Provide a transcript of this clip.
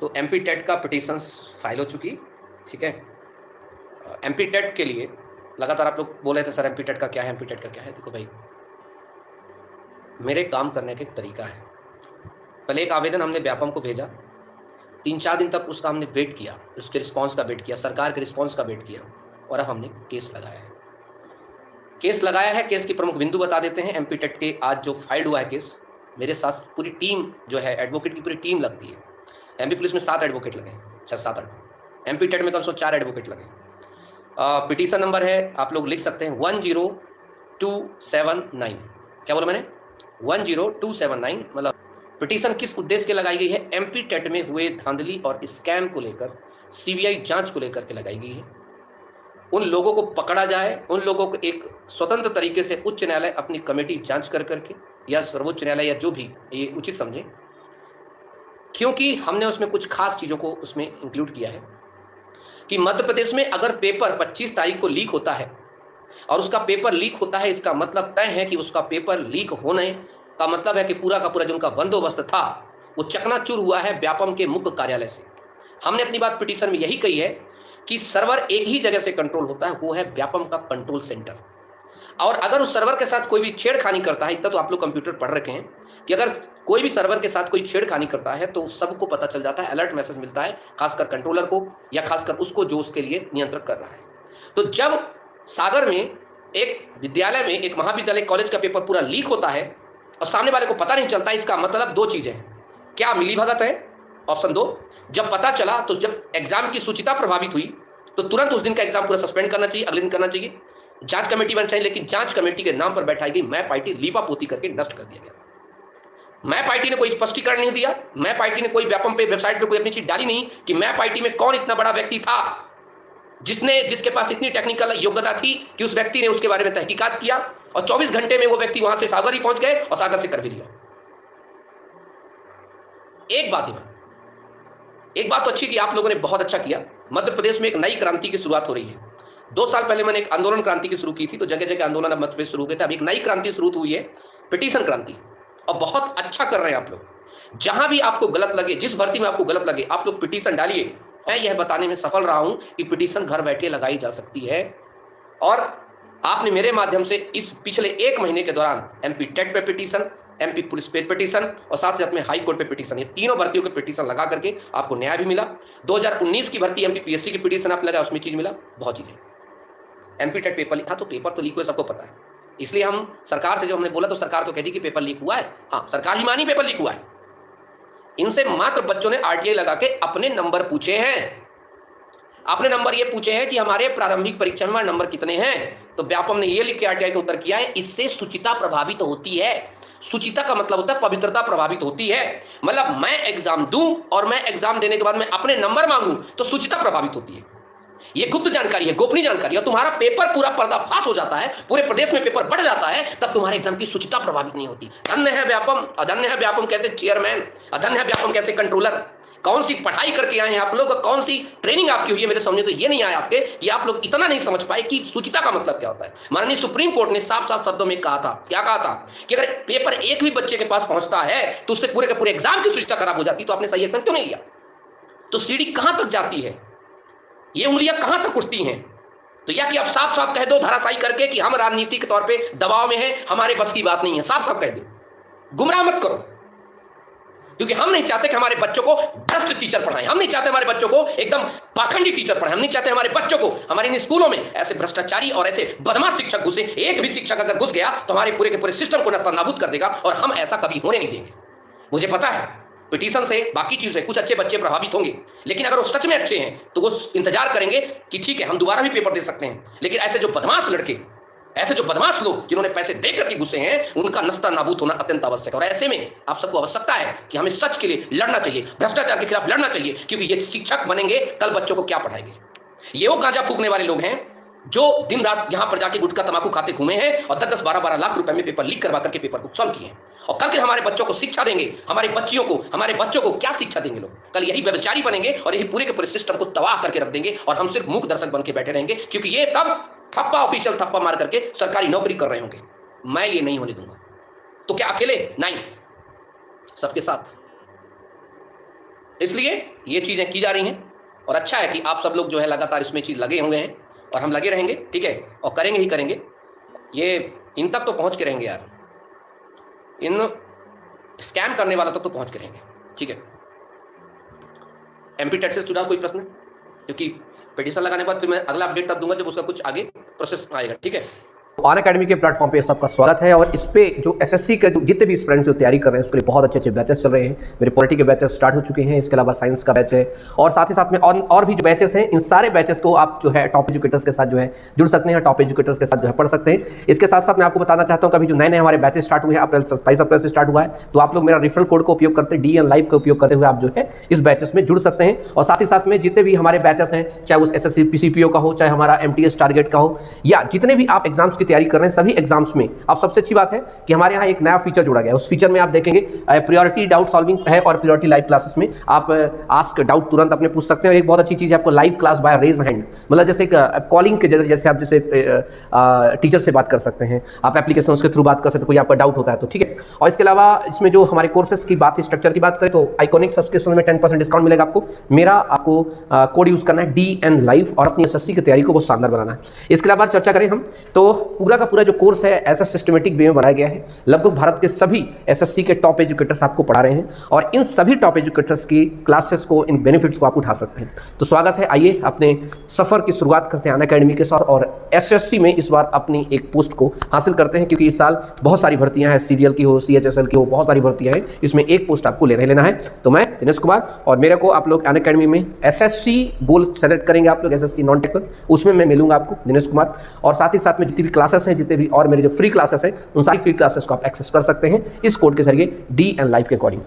तो MP TET का petitions file हो चुकी, ठीक है। एमपी टेट के लिए लगातार आप लोग बोल रहे थे सर एमपी टेट का क्या है, एमपी टेट का क्या है। देखो भाई, मेरे काम करने का एक तरीका है। पहले एक आवेदन हमने व्यापम को भेजा, 3-4 दिन तक उसका हमने वेट किया, उसके रिस्पांस का वेट किया, सरकार के रिस्पांस का वेट किया, और अब हमने केस लगाया है। केस लगाया है, केस की प्रमुख बिंदु बता देते हैं। एमपी टेट के आज जो फाइल्ड हुआ है केस, मेरे साथ पूरी टीम जो है, एडवोकेट की पूरी टीम लगती है। एमपी पुलिस में 7 एडवोकेट लगे, 6-7-8। एमपी टेट में कम से कम 4 एडवोकेट लगे। पिटीशन नंबर है, आप लोग लिख सकते हैं 10279। क्या बोला मैंने? 10279। मतलब पिटीशन किस उद्देश्य के लगाई गई है? एमपी टेट में हुए धांधली और स्कैम को लेकर, सीबीआई जांच को लेकर के लगाई गई है। उन लोगों को पकड़ा जाए, उन लोगों को एक स्वतंत्र तरीके से उच्च न्यायालय अपनी कमेटी जांच कर करके, या सर्वोच्च न्यायालय या जो भी ये उचित समझे, क्योंकि हमने उसमें कुछ खास चीज़ों को उसमें इंक्लूड किया है कि मध्य प्रदेश में अगर पेपर 25 तारीख को लीक होता है और उसका पेपर लीक होता है, इसका मतलब तय है कि उसका पेपर लीक होने का मतलब है कि पूरा का पूरा जो उनका बंदोबस्त था वो चकनाचूर हुआ है व्यापम के मुख्य कार्यालय से। हमने अपनी बात पिटीशन में यही कही है कि सर्वर एक ही जगह से कंट्रोल होता है, वो है व्यापम का कंट्रोल सेंटर। और अगर उस सर्वर के साथ कोई भी छेड़खानी करता है, इतना तो आप लोग कंप्यूटर पढ़ रखे हैं कि अगर कोई भी सर्वर के साथ कोई छेड़खानी करता है तो सबको पता चल जाता है, अलर्ट मैसेज मिलता है, खासकर कंट्रोलर को या खासकर उसको जो उसके लिए नियंत्रण कर रहा है। तो जब सागर में एक विद्यालय में, एक महाविद्यालय कॉलेज का पेपर पूरा लीक होता है और सामने वाले को पता नहीं चलता, इसका मतलब 2 चीजें हैं। क्या मिलीभगत है? ऑप्शन 2, जब पता चला तो जब एग्जाम की शुचिता प्रभावित हुई तो तुरंत उस दिन का एग्जाम पूरा सस्पेंड करना चाहिए, अगले दिन करना चाहिए, जांच कमेटी बननी चाहिए। लेकिन जांच कमेटी के नाम पर बैठाई गई मैप आईटी लीपापोती करके नष्ट कर दिया गया। मैप आईटी ने कोई स्पष्टीकरण नहीं दिया, मैप आईटी ने कोई व्यापम पे वेबसाइट पे कोई अपनी चीज डाली नहीं कि मैप आईटी में कौन इतना बड़ा व्यक्ति था जिसके पास इतनी टेक्निकल योग्यता थी कि उस व्यक्ति ने उसके बारे में तहकीकात किया और 24 घंटे में वो व्यक्ति वहां से सागर ही पहुंच गए और सागर से कर भी लिया। एक बात तो अच्छी की, आप लोगों ने बहुत अच्छा किया। मध्य प्रदेश में एक नई क्रांति की शुरुआत हो रही है। 2 साल पहले मैंने एक आंदोलन क्रांति की शुरू की थी, तो जगह जगह आंदोलन अब मध्य प्रदेश शुरू हुए थे। अब एक नई क्रांति शुरू हुई है, पिटीशन क्रांति, और बहुत अच्छा कर रहे हैं आप लोग। जहां भी आपको गलत लगे, जिस भर्ती में आपको गलत लगे, आप लोग पिटीशन डालिए। मैं यह बताने में सफल रहा हूं कि पिटीशन घर बैठे लगाई जा सकती है, और आपने मेरे माध्यम से इस पिछले 1 महीने के दौरान एमपी टेट पे पिटीशन, एमपी पुलिस पे पिटीशन और साथ साथ में हाई कोर्ट पे पिटीशन, ये तीनों भर्तियों के पिटीशन लगा करके आपको न्याय भी मिला। 2019 की भर्ती एमपीपीएससी की पिटीशन आप लगा, उसमें चीज मिला, बहुत चीजें। एमपी टेट पेपर लीक था, तो पेपर तो लीक हुआ सबको पता है, इसलिए हम सरकार से जब हमने बोला तो सरकार तो कहती कि पेपर लीक हुआ है। हाँ, सरकार ही मानी पेपर लीक हुआ है। इनसे मात्र बच्चों ने आरटीआई लगा के अपने नंबर पूछे हैं, अपने नंबर ये पूछे हैं कि हमारे प्रारंभिक परीक्षा में नंबर कितने हैं, तो व्यापम ने ये लिख के आरटीआई का उत्तर किया है, इससे शुचिता प्रभावित होती है। शुचिता का मतलब होता है पवित्रता प्रभावित होती है। मतलब मैं एग्जाम दूं और मैं एग्जाम देने के बाद मैं अपने नंबर मांगूं तो शुचिता प्रभावित होती है। ये गुप्त जानकारी है, गोपनीय जानकारी है, और तुम्हारा पेपर पूरा पर्दाफाश हो जाता है, पूरे प्रदेश में पेपर बढ़ जाता है, तब तुम्हारे एग्जाम की शुचिता प्रभावित नहीं होती। धन्य है व्यापम, अधन्य है व्यापम कैसे चेयरमैन, अधन्य है व्यापम कैसे कंट्रोलर। कौन सी पढ़ाई करके आए हैं आप लोग, कौन सी ट्रेनिंग आपकी हुई है, मेरे समझ तो ये नहीं आया आपके कि आप लोग इतना नहीं समझ पाए कि शुचिता का मतलब क्या होता है। माननीय सुप्रीम कोर्ट ने साफ साफ शब्दों में कहा था, क्या कहा था, कि अगर पेपर एक भी बच्चे के पास पहुंचता है तो उससे पूरे के पूरे एग्जाम की शुचिता खराब हो जाती, तो आपने सही एक्शन क्यों नहीं लिया? तो सीढ़ी कहां तक जाती है, ये उंगलियां कहां तक उठती हैं? तो या कि आप साफ साफ कह दो धराशायी करके कि हम राजनीति के तौर पे दबाव में हैं, हमारे बस की बात नहीं है, साफ साफ कह दो, गुमराह मत करो। क्योंकि हम नहीं चाहते कि हमारे बच्चों को भ्रष्ट टीचर पढ़ाएं, हम नहीं चाहते हमारे बच्चों को एकदम पाखंडी टीचर पढ़ाएं, हम नहीं चाहते हमारे बच्चों को हमारे इन स्कूलों में ऐसे भ्रष्टाचारी और ऐसे बदमाश शिक्षक घुसे। एक भी शिक्षक अगर घुस गया तो हमारे पूरे के पूरे सिस्टम को नस्तानाबूद कर देगा, और हम ऐसा कभी होने नहीं देंगे। मुझे पता है पिटीशन से बाकी चीजें कुछ अच्छे बच्चे प्रभावित होंगे, लेकिन अगर वो सच में अच्छे हैं तो वो इंतजार करेंगे कि ठीक है हम दोबारा भी पेपर दे सकते हैं। लेकिन ऐसे जो बदमाश लड़के, ऐसे जो बदमाश लोग जिन्होंने पैसे दे करके घुसे हैं, उनका नस्ता नाबूद होना अत्यंत आवश्यक है। और ऐसे में आप सबको आवश्यकता है कि हमें सच के लिए लड़ना चाहिए, भ्रष्टाचार के खिलाफ लड़ना चाहिए, क्योंकि ये शिक्षक बनेंगे कल बच्चों को क्या पढ़ाएंगे। ये वो गांजा फूकने वाले लोग हैं जो दिन रात यहां पर जाके गुटखा तंबाकू खाते घूमे हैं और 10-10, 12-12 लाख रुपए में पेपर लीक करवा करके पेपर को सॉल्व किए हैं। और कल के हमारे बच्चों को शिक्षा देंगे, हमारे बच्चों को क्या शिक्षा देंगे लोग? कल यही व्यभिचारी बनेंगे और यही पूरे के पूरे सिस्टम को तबाह करके रख देंगे, और हम सिर्फ मूक दर्शक बन के बैठे रहेंगे, क्योंकि ये तब थप्पा ऑफिशियल थप्पा मार करके सरकारी नौकरी कर रहे होंगे। मैं ये नहीं होने दूंगा। तो क्या अकेले? नहीं, सबके साथ। इसलिए ये चीज़ें की जा रही हैं और अच्छा है कि आप सब लोग जो है लगातार इसमें चीज़ लगे हुए हैं और हम लगे रहेंगे, ठीक है, और करेंगे ही करेंगे। ये इन तक तो पहुंच के रहेंगे यार, इन स्कैम करने वालों तक तो पहुंच के रहेंगे, ठीक है। एमपी टेट से जुड़ा कोई प्रश्न? क्योंकि पिटीशन लगाने के बाद फिर मैं अगला अपडेट तब दूंगा जब उसका कुछ आगे प्रोसेस आएगा, ठीक है। अनअकैडमी के प्लेटफॉर्म पे सबका स्वागत है और इस पे जो एसएससी के जितने भी स्टूडेंट्स जो तैयारी कर रहे हैं उसके लिए बहुत अच्छे बैचेस चल रहे हैं। मेरे पॉलिटी के बैचेस स्टार्ट हो चुके हैं, इसके अलावा साइंस का बैच है और साथ ही साथ में और भी जो बैचेस हैं, इन सारे बैचेस को आप जो है टॉप एजुकेटर्स के साथ जो है जुड़ सकते हैं, टॉप एजुकेटर्स के साथ जो है पढ़ सकते हैं। इसके साथ साथ मैं आपको बताना चाहता हूँ कि अभी जो नए हमारे बैचेस स्टार्ट हुए हैं, 27 अप्रैल से स्टार्ट हुआ है, तो आप लोग मेरा रेफरल कोड का उपयोग करते DN लाइव का उपयोग करते हुए आप जो है इस बैचेस में जुड़ सकते हैं। और साथ ही साथ में जितने भी हमारे बैचेस हैं, चाहे उस SSC PCPO का हो, चाहे हमारा MTS टारगेट का हो, या जितने भी आप एग्जाम्स की तैयारी कर रहे हैं, सभी एग्जाम्स में अब सबसे अच्छी बात है कि हमारे यहाँ एक नया फीचर जोड़ा गया है। उस फीचर में आप देखेंगे प्रायोरिटी डाउट सॉल्विंग है और प्रायोरिटी लाइव क्लासेस में आप आस्क डाउट तुरंत अपने पूछ सकते हैं। और एक बहुत अच्छी चीज है आपको live class by raise hand, मतलब जैसे कॉलिंग के जैसे आप जैसे टीचर से बात कर सकते हैं, आप एप्लीकेशन के थ्रू बात कर सकते हैं, कोई आपका डाउट होता है तो, ठीक है। और इसके अलावा इसमें जो हमारे कोर्सेज की बात, स्ट्रक्चर की बात करें तो आइकॉनिक सब्सक्रिप्शन में 10% डिस्काउंट मिलेगा आपको। मेरा आपको कोड यूज करना है DN लाइव और अपनी SSC की तैयारी को बहुत शानदार बनाना है। इसके अलावा चर्चा करें हम तो पूरा का पूरा जो कोर्स है ऐसा सिस्टमेटिक वे में बनाया गया है। लगभग भारत के सभी SSC के टॉप एजुकेटर्स आपको पढ़ा रहे हैं और इन सभी टॉप एजुकेटर्स की क्लासेस को, इन बेनिफिट्स को आप उठा सकते हैं। तो स्वागत है, आइए अपने सफर की शुरुआत करते हैं अनअकैडमी के साथ और SSC में इस बार अपनी एक पोस्ट को हासिल करते हैं, क्योंकि इस साल बहुत सारी भर्तियां हैं, CGL की हो, CHSL की हो, बहुत सारी भर्तियां हैं, इसमें एक पोस्ट आपको लेना है। तो मैं दिनेश कुमार और मेरे को आप लोग अनअकैडमी में SSC गोल सेलेक्ट करेंगे आप लोग, SSC नॉन टेक्निकल, उसमें मैं मिलूंगा आपको दिनेश कुमार। और साथ ही साथ में जितनी भी क्लासेस हैं, जितने भी और मेरे जो फ्री क्लासेस हैं, उन सारी फ्री क्लासेस को आप एक्सेस कर सकते हैं इस कोड के जरिए DN लाइव के अकॉर्डिंग।